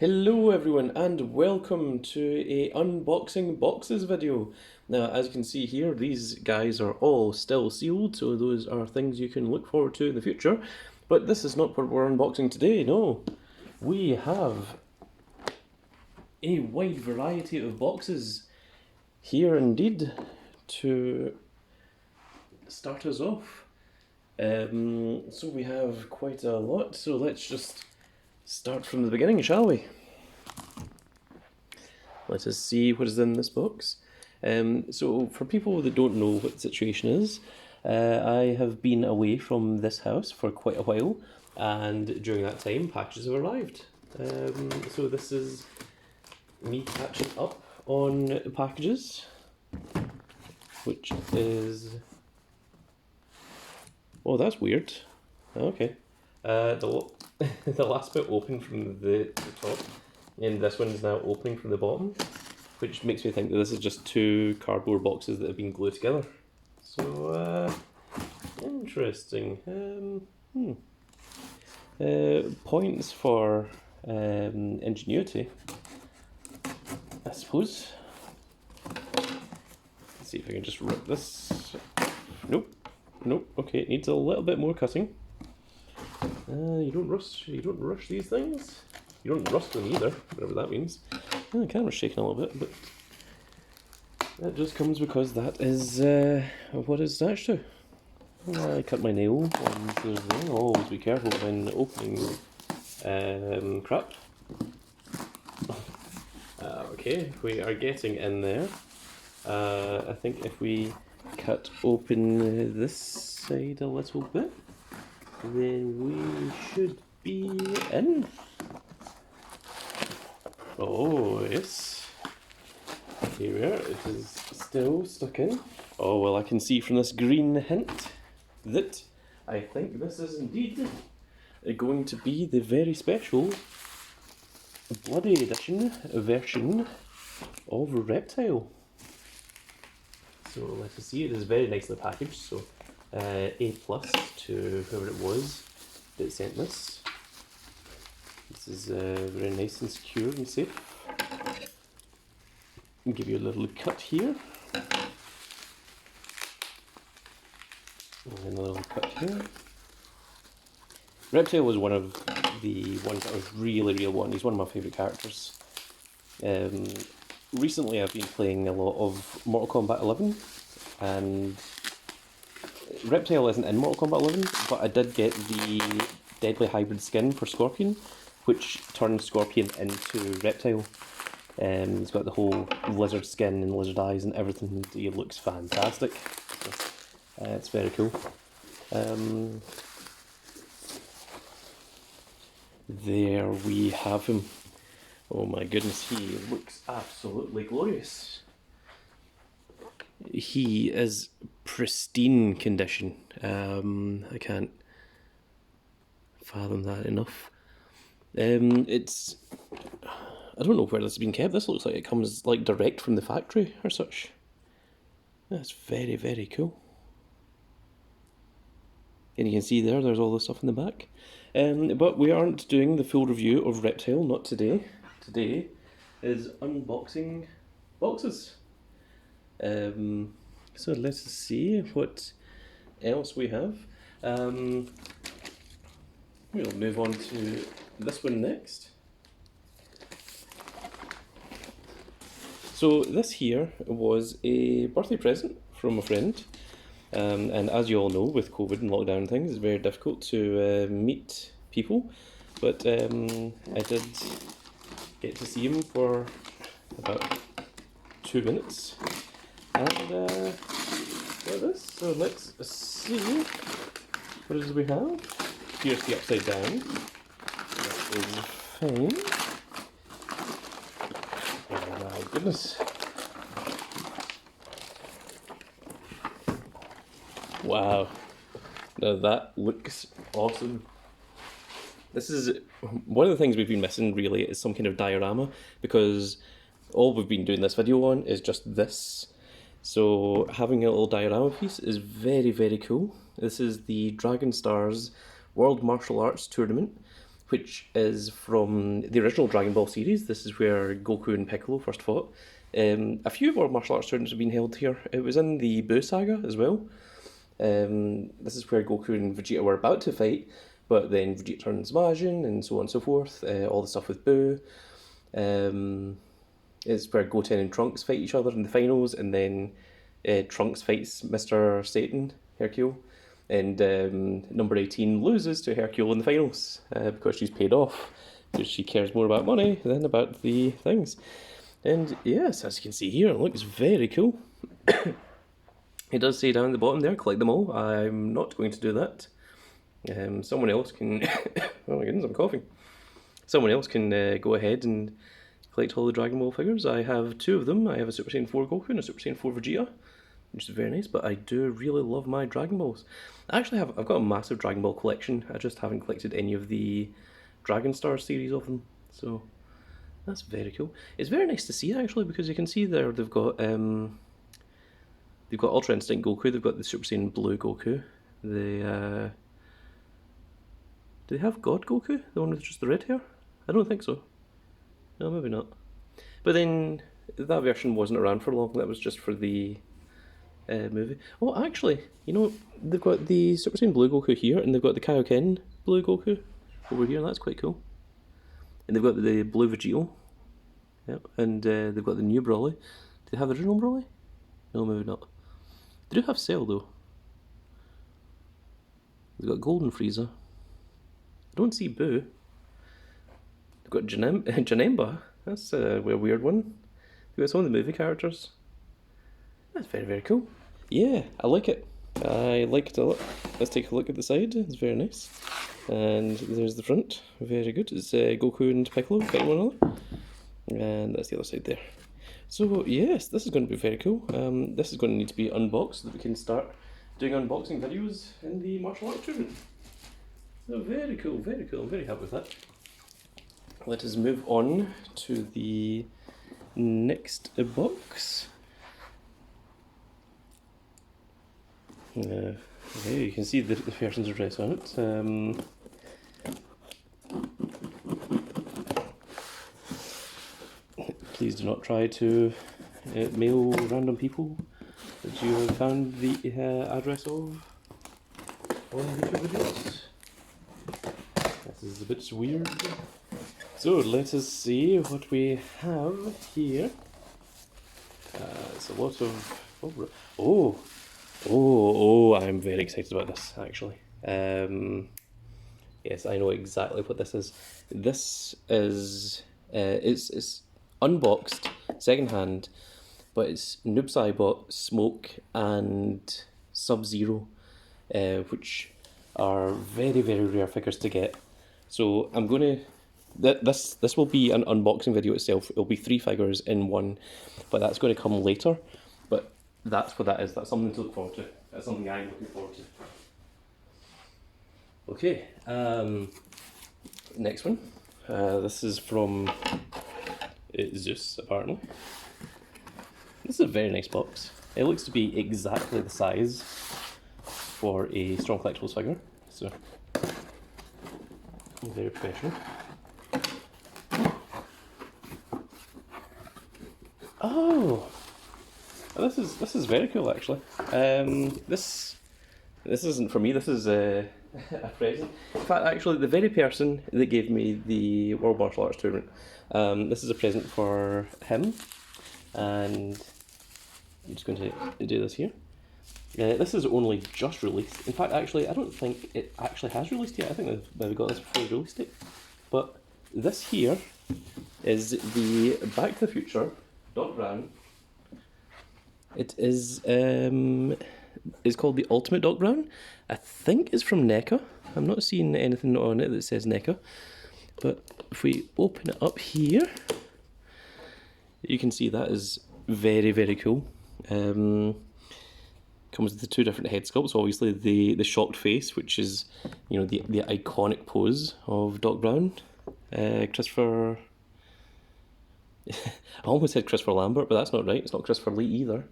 Hello everyone and welcome to a unboxing boxes video. Now as you can see here, these guys are all still sealed, so those are things you can look forward to in the future. But this is not what we're unboxing today, no. We have a wide variety of boxes here indeed to start us off. So we have quite a lot, so let's just start from the beginning, shall we? Let us see what is in this box. So for people that don't know what the situation is, I have been away from this house for quite a while, and during that time packages have arrived. So this is me catching up on packages, which is... Oh, that's weird. Okay. The last bit opened from the top, and this one is now opening from the bottom, which makes me think that this is just two cardboard boxes that have been glued together. So, interesting. Points for ingenuity, I suppose. Let's see if I can just rip this. Nope. Okay, it needs a little bit more cutting. You don't rush these things. You don't rust them either, whatever that means. The camera's shaking a little bit, but that just comes because that is what it's attached to. I cut my nail on Thursday. Always be careful when opening crap. Okay, we are getting in there. I think if we cut open this side a little bit, then we should be in. Oh, yes. Here we are. It is still stuck in. Oh, well, I can see from this green hint that I think this is indeed going to be the very special Bloody Edition version of Reptile. So let us see. It is very nicely packaged, so A+ to whoever it was that sent this. This is very nice and secure and safe. I'll give you a little cut here. And a little cut here. Reptile was one of the ones that I was really wanting. He's one of my favourite characters. Recently I've been playing a lot of Mortal Kombat 11, and Reptile isn't in Mortal Kombat 11, but I did get the Deadly Hybrid skin for Scorpion, which turns Scorpion into Reptile. He's got the whole lizard skin and lizard eyes and everything. He looks fantastic. It's very cool. There we have him. Oh my goodness, he looks absolutely glorious. He is pristine condition. I can't fathom that enough. It's... I don't know where this has been kept. This looks like it comes like direct from the factory or such. That's very cool. And you can see there's all the stuff in the back. But we aren't doing the full review of Reptile, not today. Today is unboxing boxes. So let's see what else we have. We'll move on to this one next. So this here was a birthday present from a friend. And as you all know, with COVID and lockdown and things, it's very difficult to meet people. But I did get to see him for about 2 minutes. And got this. So let's see what it is we have. Here's the upside down. That is fine. Oh my goodness. Wow. Now that looks awesome. This is one of the things we've been missing, really, is some kind of diorama, because all we've been doing this video on is just this. So having a little diorama piece is very cool. This is the Dragon Stars World Martial Arts Tournament which is from the original Dragon Ball series. This is where Goku and Piccolo first fought. A few of our martial arts tournaments have been held here. It was in the Buu saga as well. This is where Goku and Vegeta were about to fight, but then Vegeta turns Majin and so on and so forth. All the stuff with Buu. It's where Goten and Trunks fight each other in the finals, and then Trunks fights Mr. Satan, Hercule, and number 18 loses to Hercule in the finals because she's paid off, because she cares more about money than about the things. And yes, as you can see here, it looks very cool. It does say down at the bottom there, collect them all. I'm not going to do that. Someone else can... oh my goodness, I'm coughing. Someone else can go ahead and collect all the Dragon Ball figures. I have two of them. I have a Super Saiyan 4 Goku and a Super Saiyan 4 Vegeta, which is very nice, but I do really love my Dragon Balls. I've got a massive Dragon Ball collection. I just haven't collected any of the Dragon Star series of them, so that's very cool. It's very nice to see actually, because you can see there they've got Ultra Instinct Goku, they've got the Super Saiyan Blue Goku. Do they have God Goku? The one with just the red hair? I don't think so. No, maybe not. But then that version wasn't around for long. That was just for the movie. Oh, actually, you know, they've got the Super Saiyan Blue Goku here, and they've got the Kaioken Blue Goku over here, and that's quite cool. And they've got the Blue Vegeta. Yep, and they've got the new Broly. Do they have the original Broly? No, maybe not. They do have Cell though. They've got Golden Frieza. I don't see Boo. They've got Janemba. That's a weird one. They've got some of the movie characters. That's very, very cool. Yeah, I like it. I like it a lot. Let's take a look at the side. It's very nice. And there's the front. Very good. It's Goku and Piccolo fighting one another. And that's the other side there. So yes, this is going to be very cool. This is going to need to be unboxed so that we can start doing unboxing videos in the martial arts tournament. So very cool, very cool. I'm very happy with that. Let us move on to the next box. Okay, you can see the person's address on it. Please do not try to mail random people that you have found the address of on YouTube videos. This is a bit weird. So let us see what we have here. It's a lot of... Oh, I'm very excited about this, actually. Yes, I know exactly what this is. This is... it's unboxed, secondhand, but it's Noob Saibot, Smoke, and Sub-Zero, which are very, very rare figures to get. So I'm going to... This will be an unboxing video itself. It'll be 3 figures in one, but that's going to come later. But that's what that is. That's something to look forward to. That's something I'm looking forward to. Okay, next one. This is from Zeus, apparently. This is a very nice box. It looks to be exactly the size for a Strong Collectibles figure, so very professional. Oh, this is very cool actually. This isn't for me. This is a present. In fact, actually, the very person that gave me the World Martial Arts Tournament. This is a present for him, and I'm just going to do this here. This is only just released. In fact, actually, I don't think it actually has released yet. I think they've got this before they released it. But this here is the Back to the Future Doc Brown. It is it's called the Ultimate Doc Brown. I think it's from NECA. I'm not seeing anything on it that says NECA. But if we open it up here, you can see that is very, very cool. Comes with the 2 different head sculpts. Obviously the shocked face, which is, you know, the iconic pose of Doc Brown. Christopher... I almost said Christopher Lambert, but that's not right. It's not Christopher Lee either.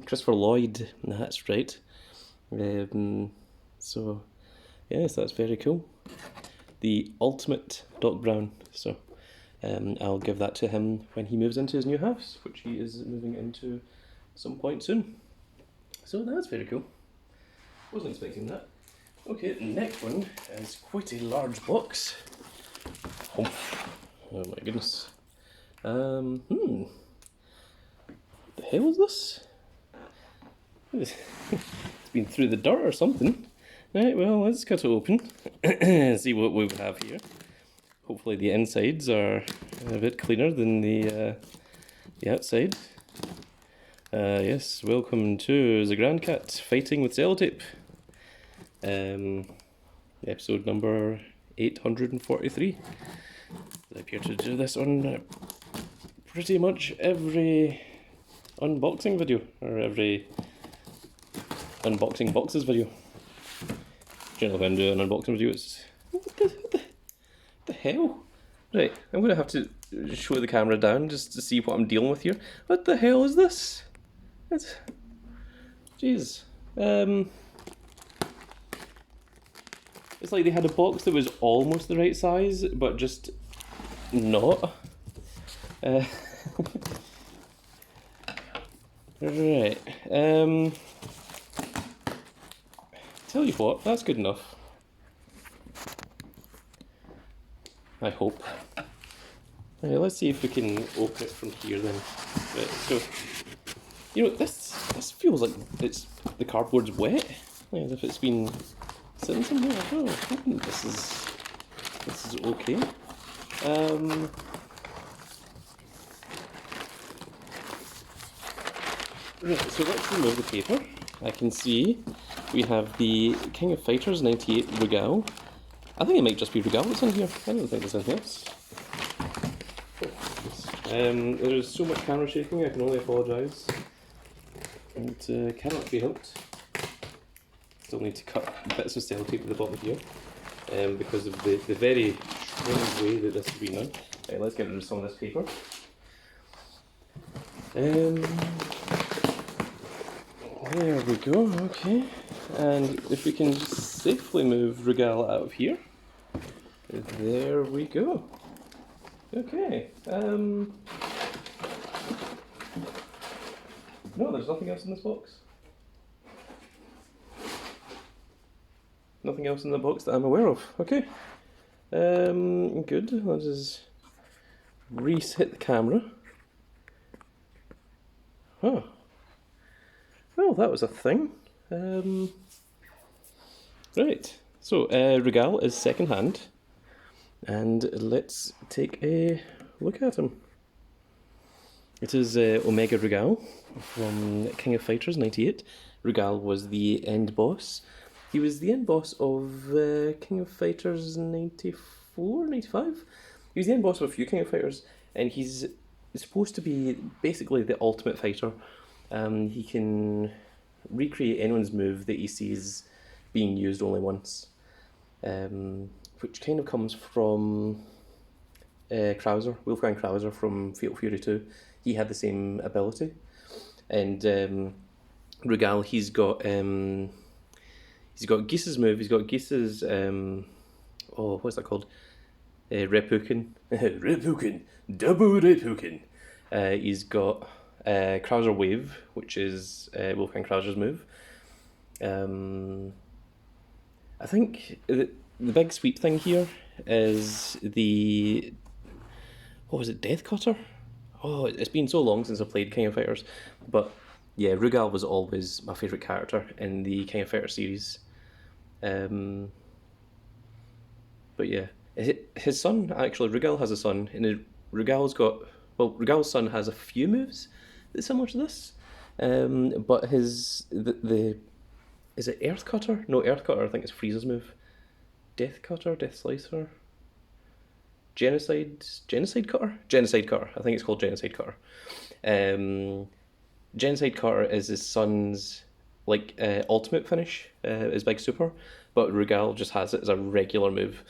Christopher Lloyd, that's right. So, yes, that's very cool. the ultimate Doc Brown. So I'll give that to him when he moves into his new house, which he is moving into some point soon. So that's very cool. Wasn't expecting that. Okay, the next one is quite a large box. Oh my goodness. The hell is this? It's been through the dirt or something. Right, well, let's cut it open and see what we have here. Hopefully the insides are a bit cleaner than the outside. Yes, welcome to the Grand Cat Fighting with Sellotape. Episode number 843. I appear to do this on pretty much every unboxing video, or every unboxing boxes video. Generally when I do an unboxing video, it's... What the hell? Right, I'm going to have to show the camera down just to see what I'm dealing with here. What the hell is this? It's... Jeez. It's like they had a box that was almost the right size, but just not. Right. Tell you what, that's good enough. I hope. Right, let's see if we can open it from here then. Right, so, you know, this feels like the cardboard's wet, like as if it's been sitting somewhere. Oh, this is okay. Right, so let's remove the paper. I can see we have the King of Fighters98 Regal. I think it might just be Regal that's in here. I don't think there's anything else. There's so much camera shaking, I can only apologise. And cannot be helped. Still need to cut bits of sellotape at the bottom here because of the very strange way that this has been done. Right, let's get rid of some of this paper. There we go, okay. And if we can safely move Regal out of here. There we go. Okay. No, there's nothing else in this box. Nothing else in the box that I'm aware of. Okay. Good. Let's just reset the camera. Huh. Well, that was a thing. Right. So, Regal is second hand. And let's take a look at him. It is Omega Regal from King of Fighters 98. Regal was the end boss. He was the end boss of King of Fighters 94, 95? He was the end boss of a few King of Fighters, and he's supposed to be basically the ultimate fighter. He can recreate anyone's move that he sees being used only once. Which kind of comes from Krauser, Wolfgang Krauser from Fatal Fury 2. He had the same ability. And Regal, he's got Geese's move, he's got Geese's, what's that called? Reppuken. Reppuken. Double Reppuken. He's got Krauser Wave, which is Wolfgang Krauser's move. I think the big sweep thing here is the... What was it? Death Cutter? Oh, it's been so long since I played King of Fighters. But yeah, Regal was always my favourite character in the King of Fighters series. But yeah, his son, actually, Regal has a son, and Regal's son has a few moves that's similar to this. But his... Is it Earth Cutter? No, Earth Cutter, I think it's Frieza's move. Death Cutter? Death Slicer? Genocide Cutter? Genocide Cutter. I think it's called Genocide Cutter. Genocide Cutter is his son's ultimate finish, his big super, but Regal just has it as a regular move.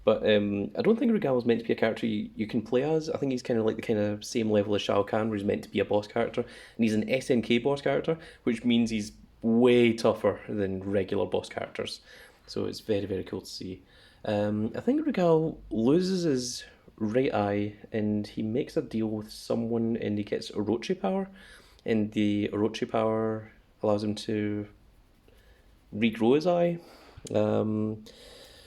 But I don't think Regal is meant to be a character you can play as. I think he's kind of like the kind of same level as Shao Kahn, where he's meant to be a boss character, and he's an SNK boss character, which means he's way tougher than regular boss characters. So it's very, very cool to see. I think Regal loses his right eye and he makes a deal with someone and he gets Orochi power, and the Orochi power allows him to regrow his eye.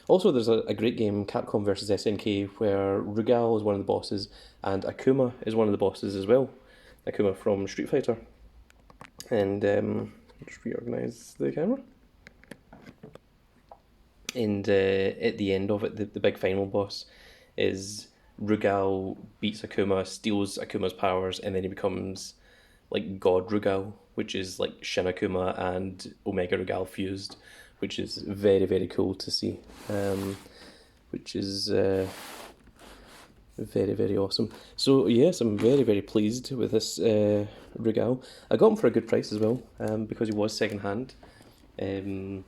Also, there's a great game, Capcom versus SNK, where Regal is one of the bosses and Akuma is one of the bosses as well. Akuma from Street Fighter. And just reorganise the camera. And at the end of it, the big final boss is Regal beats Akuma, steals Akuma's powers, and then he becomes like God Regal, which is like Shin Akuma and Omega Regal fused, which is very, very cool to see. Which is very, very awesome. So yes, I'm very, very pleased with this Regal. I got him for a good price as well, because he was second hand. And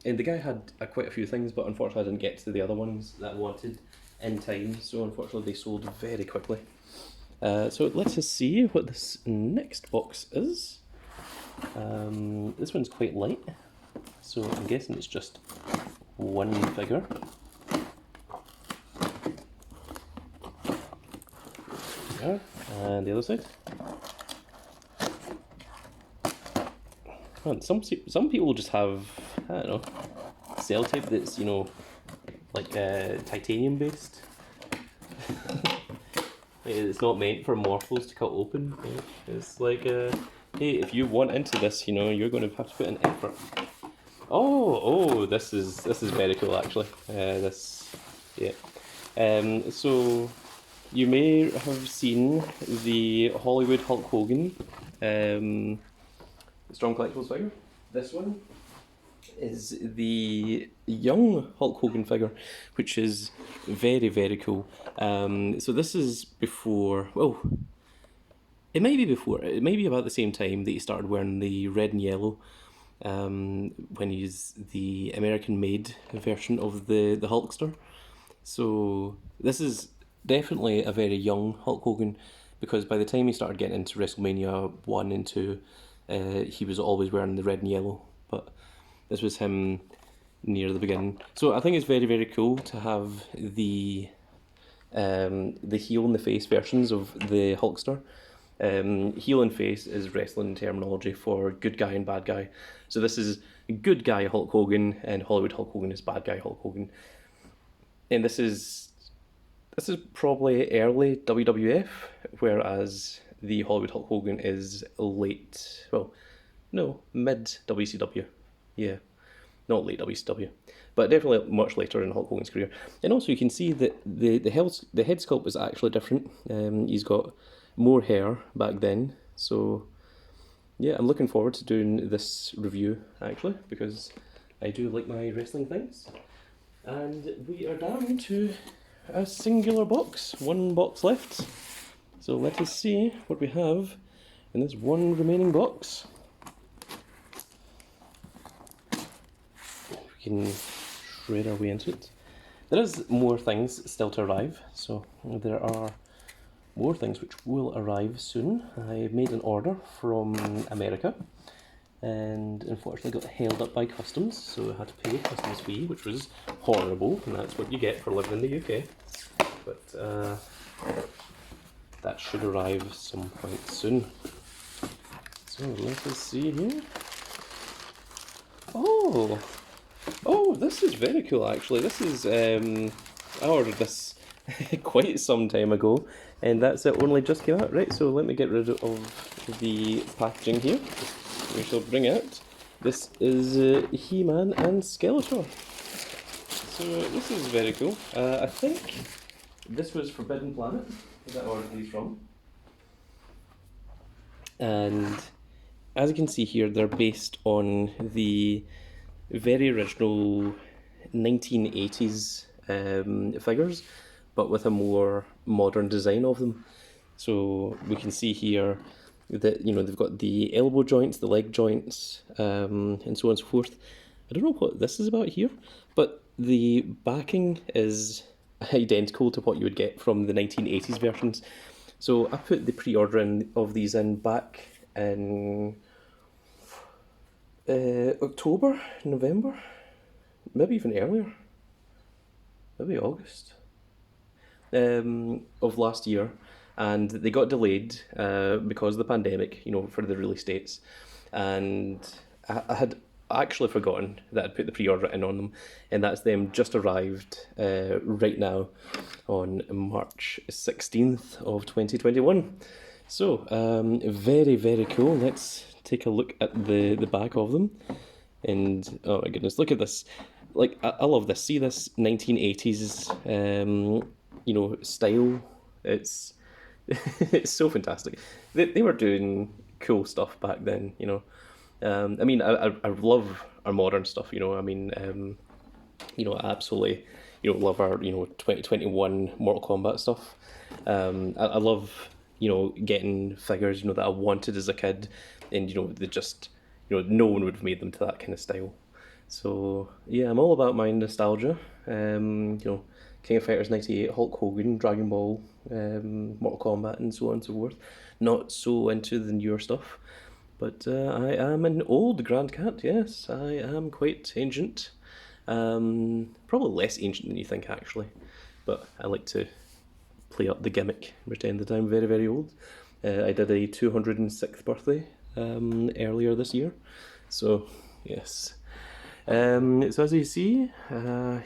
the guy had quite a few things, but unfortunately I didn't get to the other ones that I wanted in time, so unfortunately they sold very quickly. So let's just see what this next box is. This one's quite light, so I'm guessing it's just one figure. There, and the other side. Some people just have, I don't know, cell tape that's, you know, like titanium based. It's not meant for mortals to cut open. It's like, hey, if you want into this, you know, you're going to have to put in effort. Oh, this is very cool actually. So you may have seen the Hollywood Hulk Hogan Strong Collectibles figure. This one is the young Hulk Hogan figure, which is very, very cool. So this is before, well, it may be about the same time that he started wearing the red and yellow, when he's the American-made version of the Hulkster. So this is definitely a very young Hulk Hogan, because by the time he started getting into WrestleMania 1 and 2, he was always wearing the red and yellow, but this was him near the beginning. So I think it's very, very cool to have the heel and the face versions of the Hulkster. Heel and face is wrestling terminology for good guy and bad guy. So this is good guy Hulk Hogan, and Hollywood Hulk Hogan is bad guy Hulk Hogan. And this is probably early WWF, whereas the Hollywood Hulk Hogan is mid WCW. Yeah, not late WCW, but definitely much later in Hulk Hogan's career. And also you can see that the head sculpt is actually different. He's got more hair back then, so yeah, I'm looking forward to doing this review actually, because I do like my wrestling things. And we are down to a singular box, one box left. So let us see what we have in this one remaining box. We can shred our way into it. There is more things still to arrive, so there are more things which will arrive soon. I made an order from America and unfortunately got held up by customs, so I had to pay a customs fee, which was horrible, and that's what you get for living in the UK. But that should arrive some point soon. So let us see here. Oh, this is very cool actually. This is, I ordered this quite some time ago, and that's it, only just came out. Right, so let me get rid of the packaging here. We shall bring out. This is He-Man and Skeletor. So this is very cool. I think this was Forbidden Planet that I ordered these from. And as you can see here, they're based on the very original 1980s figures, but with a more modern design of them. So we can see here that, you know, they've got the elbow joints, the leg joints, and so on and so forth. I don't know what this is about here, but the backing is identical to what you would get from the 1980s versions. So I put the pre-order of these in back in October, November, maybe even earlier. maybe August of last year, and they got delayed because of the pandemic, you know, for the release dates. And I had actually forgotten that I'd put the pre-order in on them, and that's them just arrived right now on March 16th of 2021. So, very, very cool. Let's take a look at the back of them. And, oh my goodness, look at this. Like, I love this. See this 1980s, you know, style? It's it's so fantastic. They were doing cool stuff back then, you know. I mean, I love our modern stuff, you know. I mean, you know, I absolutely, you know, love our, you know, 2021 Mortal Kombat stuff. I love, you know, getting figures, you know, that I wanted as a kid, and, you know, they just, you know, no one would have made them to that kind of style. So, yeah, I'm all about my nostalgia. You know, King of Fighters98, Hulk Hogan, Dragon Ball, Mortal Kombat, and so on and so forth. Not so into the newer stuff. But I am an old Grand Cat, yes. I am quite ancient. Probably less ancient than you think, actually. But I like to play up the gimmick, pretend that I'm very, very old. I did a 206th birthday earlier this year. So, yes. So as you see,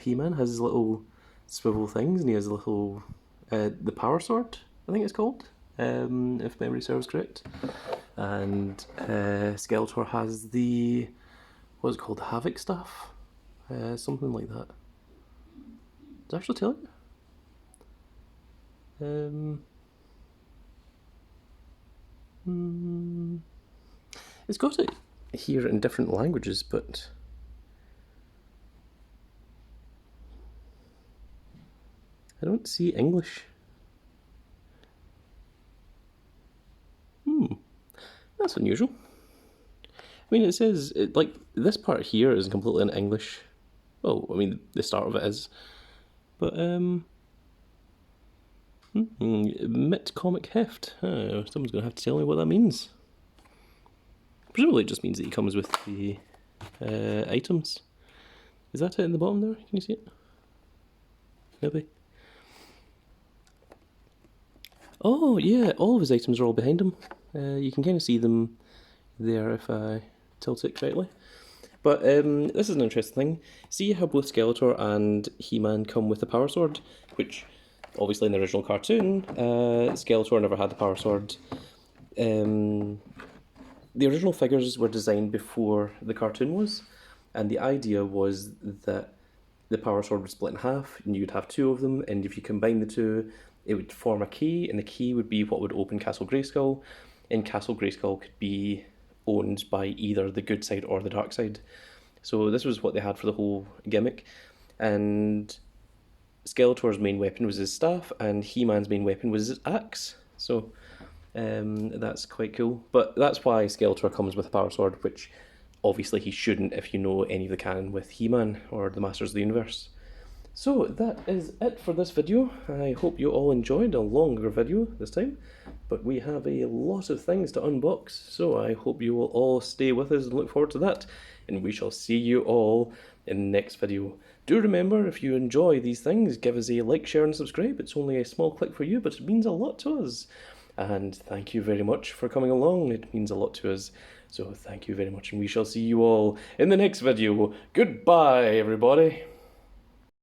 He-Man has his little swivel things, and he has a little, the power sword, I think it's called, if memory serves correct. And Skeletor has the, what's it called, Havoc staff? Something like that. Did I actually tell you? It's got it here in different languages, but I don't see English. That's unusual. I mean, it says, like, this part here is completely in English. Well, I mean, the start of it is. But, Mit Comic Heft. Someone's going to have to tell me what that means. Presumably it just means that he comes with the items. Is that it in the bottom there? Can you see it? Maybe. Oh, yeah, all of his items are all behind him. You can kind of see them there if I tilt it correctly. But this is an interesting thing. See how both Skeletor and He-Man come with the power sword, which obviously in the original cartoon, Skeletor never had the power sword. The original figures were designed before the cartoon was, and the idea was that the power sword would split in half, and you'd have two of them, and if you combine the two, it would form a key, and the key would be what would open Castle Grayskull, and Castle Grayskull could be owned by either the good side or the dark side. So this was what they had for the whole gimmick, and Skeletor's main weapon was his staff, and He-Man's main weapon was his axe. So that's quite cool. But that's why Skeletor comes with a power sword, which obviously he shouldn't if you know any of the canon with He-Man or the Masters of the Universe. So that is it for this video. I hope you all enjoyed a longer video this time, but we have a lot of things to unbox, so I hope you will all stay with us and look forward to that, and we shall see you all in the next video. Do remember, if you enjoy these things, give us a like, share and subscribe. It's only a small click for you, but it means a lot to us. And thank you very much for coming along. It means a lot to us. So thank you very much, and we shall see you all in the next video. Goodbye, everybody.